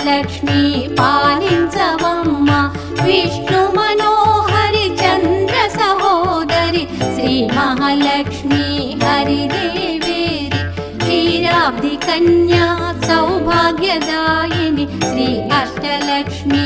అష్టలక్ష్మి పాలించవమ్మ విష్ణు మనోహరి చంద్ర సహోదరి శ్రీ మహాలక్ష్మి హరిదేవేరి క్షీరాబ్ది కన్యా సౌభాగ్యదాయిని శ్రీ అష్టలక్ష్మి